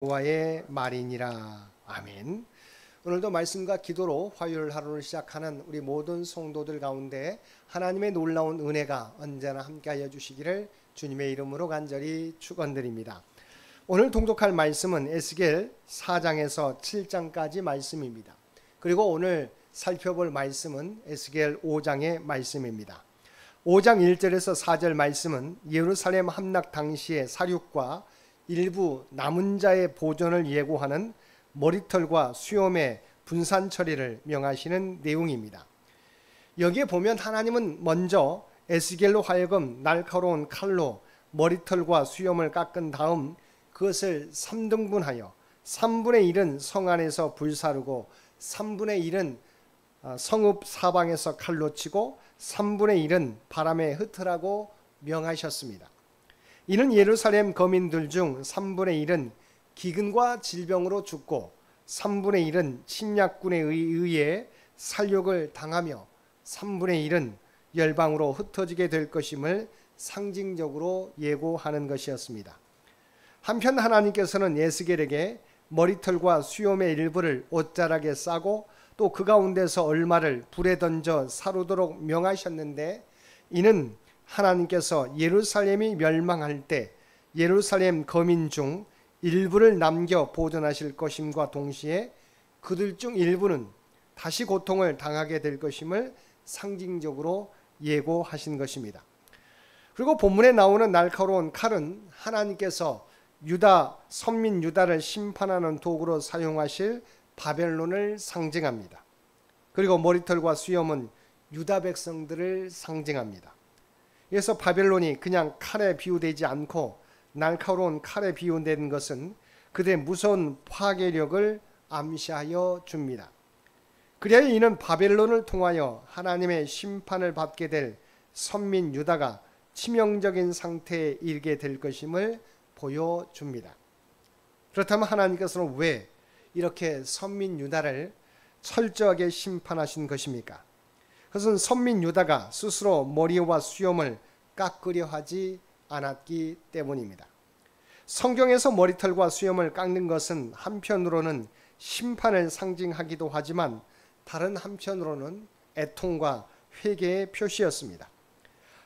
여호와의 말이니라. 아멘. 오늘도 말씀과 기도로 화요일 하루를 시작하는 우리 모든 성도들 가운데 하나님의 놀라운 은혜가 언제나 함께하여 주시기를 주님의 이름으로 간절히 축원드립니다. 오늘 동독할 말씀은 에스겔 4장에서 7장까지 말씀입니다. 그리고 오늘 살펴볼 말씀은 에스겔 5장의 말씀입니다. 5장 1절에서 4절 말씀은 예루살렘 함락 당시의 사륙과 일부 남은 자의 보존을 예고하는 머리털과 수염의 분산 처리를 명하시는 내용입니다. 여기에 보면 하나님은 먼저 에스겔로 하여금 날카로운 칼로 머리털과 수염을 깎은 다음 그것을 3등분하여 3분의 1은 성 안에서 불사르고 3분의 1은 성읍 사방에서 칼로 치고 3분의 1은 바람에 흩으라고 명하셨습니다. 이는 예루살렘 거민들 중 3분의 1은 기근과 질병으로 죽고 3분의 1은 침략군에 의해 살육을 당하며 3분의 1은 열방으로 흩어지게 될 것임을 상징적으로 예고하는 것이었습니다. 한편 하나님께서는 에스겔에게 머리털과 수염의 일부를 옷자락에 싸고 또 그 가운데서 얼마를 불에 던져 사르도록 명하셨는데, 이는 하나님께서 예루살렘이 멸망할 때 예루살렘 거민 중 일부를 남겨 보존하실 것임과 동시에 그들 중 일부는 다시 고통을 당하게 될 것임을 상징적으로 예고하신 것입니다. 그리고 본문에 나오는 날카로운 칼은 하나님께서 선민 유다를 심판하는 도구로 사용하실 바벨론을 상징합니다. 그리고 머리털과 수염은 유다 백성들을 상징합니다. 그래서 바벨론이 그냥 칼에 비유되지 않고 날카로운 칼에 비유된 것은 그들의 무서운 파괴력을 암시하여 줍니다. 그래야 이는 바벨론을 통하여 하나님의 심판을 받게 될 선민 유다가 치명적인 상태에 이르게 될 것임을 보여줍니다. 그렇다면 하나님께서는 왜 이렇게 선민 유다를 철저하게 심판하신 것입니까? 그것은 선민 유다가 스스로 머리와 수염을 깎으려 하지 않았기 때문입니다. 성경에서 머리털과 수염을 깎는 것은 한편으로는 심판을 상징하기도 하지만 다른 한편으로는 애통과 회개의 표시였습니다.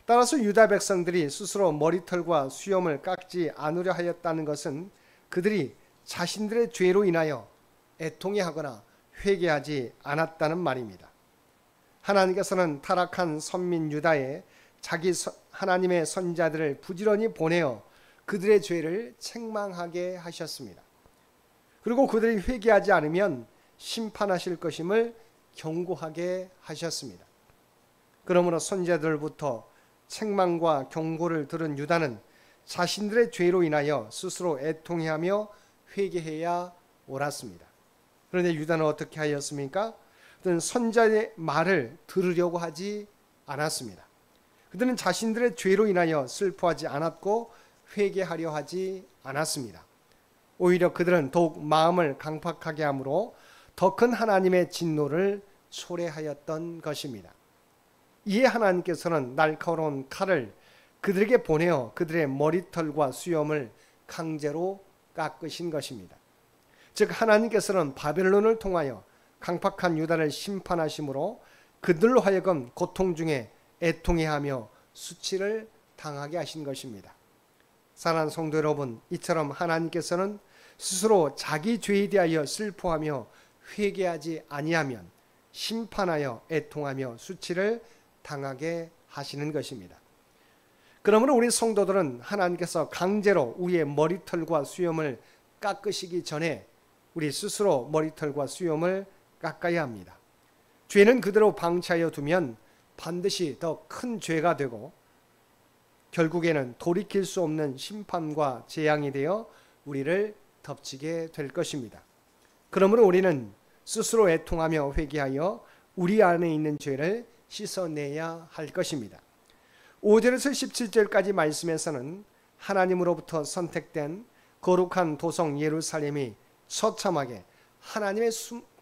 따라서 유다 백성들이 스스로 머리털과 수염을 깎지 않으려 하였다는 것은 그들이 자신들의 죄로 인하여 애통해하거나 회개하지 않았다는 말입니다. 하나님께서는 타락한 선민 유다에 자기 하나님의 선자들을 부지런히 보내어 그들의 죄를 책망하게 하셨습니다. 그리고 그들이 회개하지 않으면 심판하실 것임을 경고하게 하셨습니다. 그러므로 선자들부터 책망과 경고를 들은 유다는 자신들의 죄로 인하여 스스로 애통해하며 회개해야 옳았습니다. 그런데 유다는 어떻게 하였습니까? 그들은 선자의 말을 들으려고 하지 않았습니다. 그들은 자신들의 죄로 인하여 슬퍼하지 않았고 회개하려 하지 않았습니다. 오히려 그들은 더욱 마음을 강팍하게 함으로 더 큰 하나님의 진노를 초래하였던 것입니다. 이에 하나님께서는 날카로운 칼을 그들에게 보내어 그들의 머리털과 수염을 강제로 깎으신 것입니다. 즉 하나님께서는 바벨론을 통하여 강팍한 유다를 심판하심으로 그들로 하여금 고통 중에 애통해하며 수치를 당하게 하신 것입니다. 사랑하는 성도 여러분, 이처럼 하나님께서는 스스로 자기 죄에 대하여 슬퍼하며 회개하지 아니하면 심판하여 애통하며 수치를 당하게 하시는 것입니다. 그러므로 우리 성도들은 하나님께서 강제로 우리의 머리털과 수염을 깎으시기 전에 우리 스스로 머리털과 수염을 깎아야 합니다. 죄는 그대로 방치하여 두면 반드시 더 큰 죄가 되고 결국에는 돌이킬 수 없는 심판과 재앙이 되어 우리를 덮치게 될 것입니다. 그러므로 우리는 스스로 애통하며 회개하여 우리 안에 있는 죄를 씻어내야 할 것입니다. 5절에서 17절까지 말씀에서는 하나님으로부터 선택된 거룩한 도성 예루살렘이 처참하게 하나님의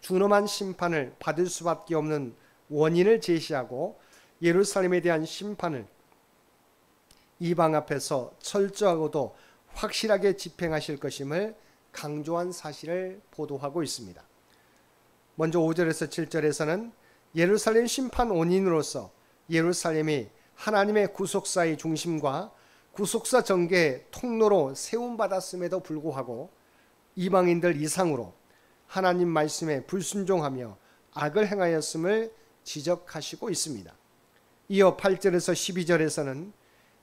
준엄한 심판을 받을 수밖에 없는 원인을 제시하고 예루살렘에 대한 심판을 이방 앞에서 철저하고도 확실하게 집행하실 것임을 강조한 사실을 보도하고 있습니다. 먼저 5절에서 7절에서는 예루살렘 심판 원인으로서 예루살렘이 하나님의 구속사의 중심과 구속사 전개 통로로 세움받았음에도 불구하고 이방인들 이상으로 하나님 말씀에 불순종하며 악을 행하였음을 지적하시고 있습니다. 이어 8절에서 12절에서는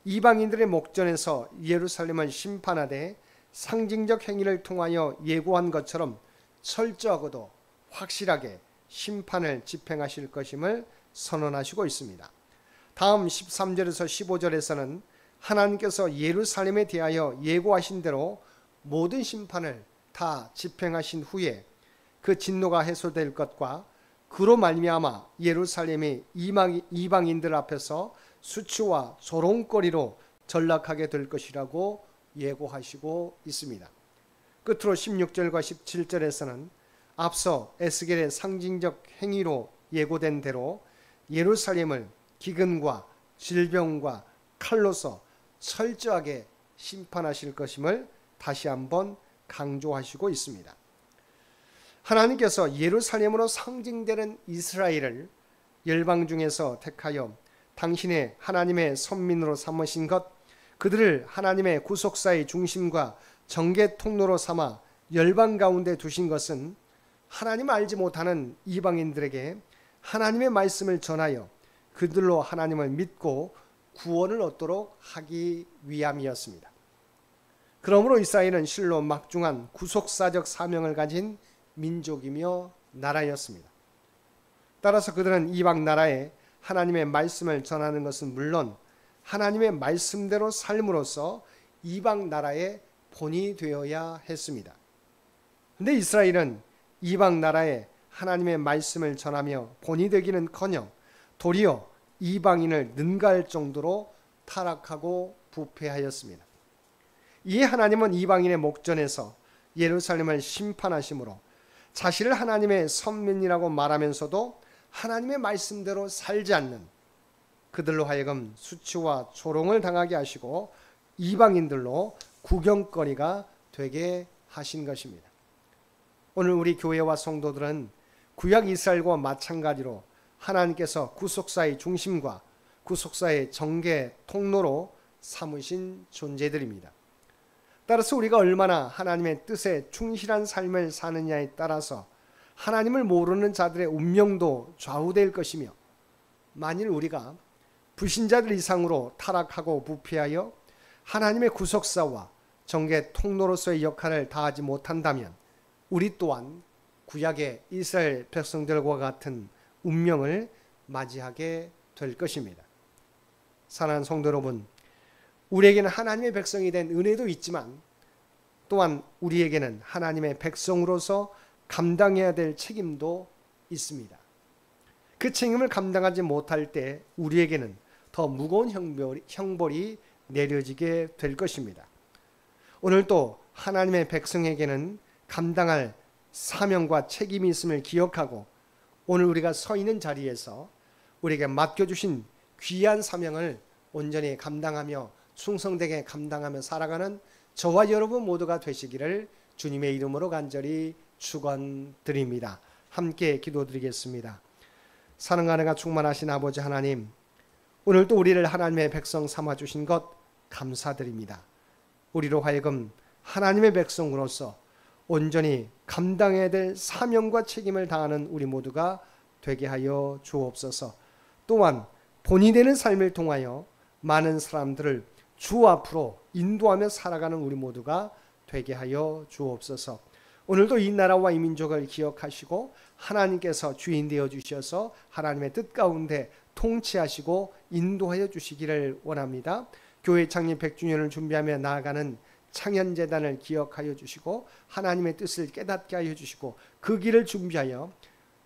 이방인들의 목전에서 예루살렘을 심판하되 상징적 행위를 통하여 예고한 것처럼 철저하고도 확실하게 심판을 집행하실 것임을 선언하시고 있습니다. 다음 13절에서 15절에서는 하나님께서 예루살렘에 대하여 예고하신 대로 모든 심판을 다 집행하신 후에 그 진노가 해소될 것과 그로 말미암아 예루살렘이 이방인들 앞에서 수치와 조롱거리로 전락하게 될 것이라고 예고하시고 있습니다. 끝으로 16절과 17절에서는 앞서 에스겔의 상징적 행위로 예고된 대로 예루살렘을 기근과 질병과 칼로서 철저하게 심판하실 것임을 다시 한번 강조하시고 있습니다. 하나님께서 예루살렘으로 상징되는 이스라엘을 열방 중에서 택하여 당신의 하나님의 선민으로 삼으신 것, 그들을 하나님의 구속사의 중심과 정계 통로로 삼아 열방 가운데 두신 것은 하나님 알지 못하는 이방인들에게 하나님의 말씀을 전하여 그들로 하나님을 믿고 구원을 얻도록 하기 위함이었습니다. 그러므로 이스라엘은 실로 막중한 구속사적 사명을 가진 민족이며 나라였습니다. 따라서 그들은 이방 나라에 하나님의 말씀을 전하는 것은 물론 하나님의 말씀대로 삶으로써 이방 나라의 본이 되어야 했습니다. 그런데 이스라엘은 이방 나라에 하나님의 말씀을 전하며 본이 되기는커녕 도리어 이방인을 능가할 정도로 타락하고 부패하였습니다. 이에 하나님은 이방인의 목전에서 예루살렘을 심판하심으로 자신을 하나님의 선민이라고 말하면서도 하나님의 말씀대로 살지 않는 그들로 하여금 수치와 조롱을 당하게 하시고 이방인들로 구경거리가 되게 하신 것입니다. 오늘 우리 교회와 성도들은 구약 이스라엘과 마찬가지로 하나님께서 구속사의 중심과 구속사의 전개 통로로 삼으신 존재들입니다. 따라서 우리가 얼마나 하나님의 뜻에 충실한 삶을 사느냐에 따라서 하나님을 모르는 자들의 운명도 좌우될 것이며, 만일 우리가 불신자들 이상으로 타락하고 부패하여 하나님의 구속사와 전개 통로로서의 역할을 다하지 못한다면 우리 또한 구약의 이스라엘 백성들과 같은 운명을 맞이하게 될 것입니다. 사랑하는 성도 여러분, 우리에게는 하나님의 백성이 된 은혜도 있지만 또한 우리에게는 하나님의 백성으로서 감당해야 될 책임도 있습니다. 그 책임을 감당하지 못할 때 우리에게는 더 무거운 형벌이 내려지게 될 것입니다. 오늘도 하나님의 백성에게는 감당할 사명과 책임이 있음을 기억하고 오늘 우리가 서 있는 자리에서 우리에게 맡겨주신 귀한 사명을 온전히 감당하며 충성되게 감당하며 살아가는 저와 여러분 모두가 되시기를 주님의 이름으로 간절히 축원드립니다. 함께 기도드리겠습니다. 사랑하느가 충만하신 아버지 하나님, 오늘도 우리를 하나님의 백성 삼아주신 것 감사드립니다. 우리로 하여금 하나님의 백성으로서 온전히 감당해야 될 사명과 책임을 다하는 우리 모두가 되게 하여 주옵소서. 또한 본이 되는 삶을 통하여 많은 사람들을 주 앞으로 인도하며 살아가는 우리 모두가 되게 하여 주옵소서. 오늘도 이 나라와 이 민족을 기억하시고 하나님께서 주인 되어 주셔서 하나님의 뜻 가운데 통치하시고 인도하여 주시기를 원합니다. 교회 창립 100주년을 준비하며 나아가는 창현재단을 기억하여 주시고 하나님의 뜻을 깨닫게 하여 주시고 그 길을 준비하여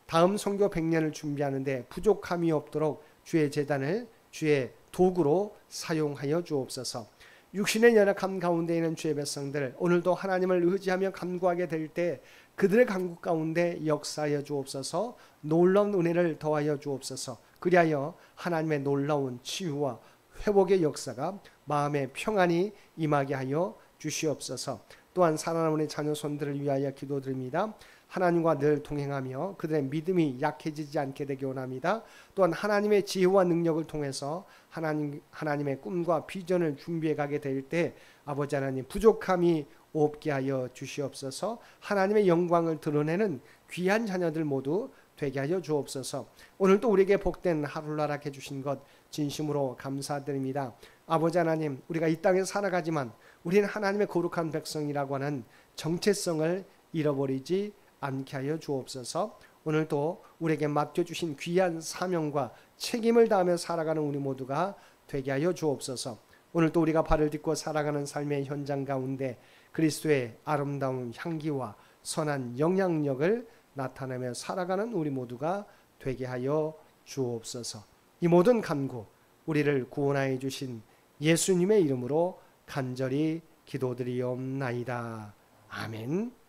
다음 선교 100년을 준비하는데 부족함이 없도록 주의 재단을 주의 도구로 사용하여 주옵소서. 육신의 연약함 가운데 있는 주의 백성들, 오늘도 하나님을 의지하며 간구하게 될 때 그들의 간구 가운데 역사하여 주옵소서. 놀라운 은혜를 더하여 주옵소서. 그리하여 하나님의 놀라운 치유와 회복의 역사가 마음의 평안이 임하게 하여 주시옵소서. 또한 살아남은 우리 자녀 손들을 위하여 기도드립니다. 하나님과 늘 동행하며 그들의 믿음이 약해지지 않게 되기 원합니다. 또한 하나님의 지혜와 능력을 통해서 하나님의 꿈과 비전을 준비해 가게 될 때 아버지 하나님 부족함이 없게 하여 주시옵소서. 하나님의 영광을 드러내는 귀한 자녀들 모두 되게 하여 주옵소서. 오늘도 우리에게 복된 하루를 허락해 주신 것 진심으로 감사드립니다. 아버지 하나님, 우리가 이 땅에 살아가지만 우리는 하나님의 거룩한 백성이라고 하는 정체성을 잃어버리지 않게 하여 주옵소서. 오늘도 우리에게 맡겨주신 귀한 사명과 책임을 다하며 살아가는 우리 모두가 되게 하여 주옵소서. 오늘도 우리가 발을 딛고 살아가는 삶의 현장 가운데 그리스도의 아름다운 향기와 선한 영향력을 나타내며 살아가는 우리 모두가 되게 하여 주옵소서. 이 모든 간구 우리를 구원하여 주신 예수님의 이름으로 간절히 기도드리옵나이다. 아멘.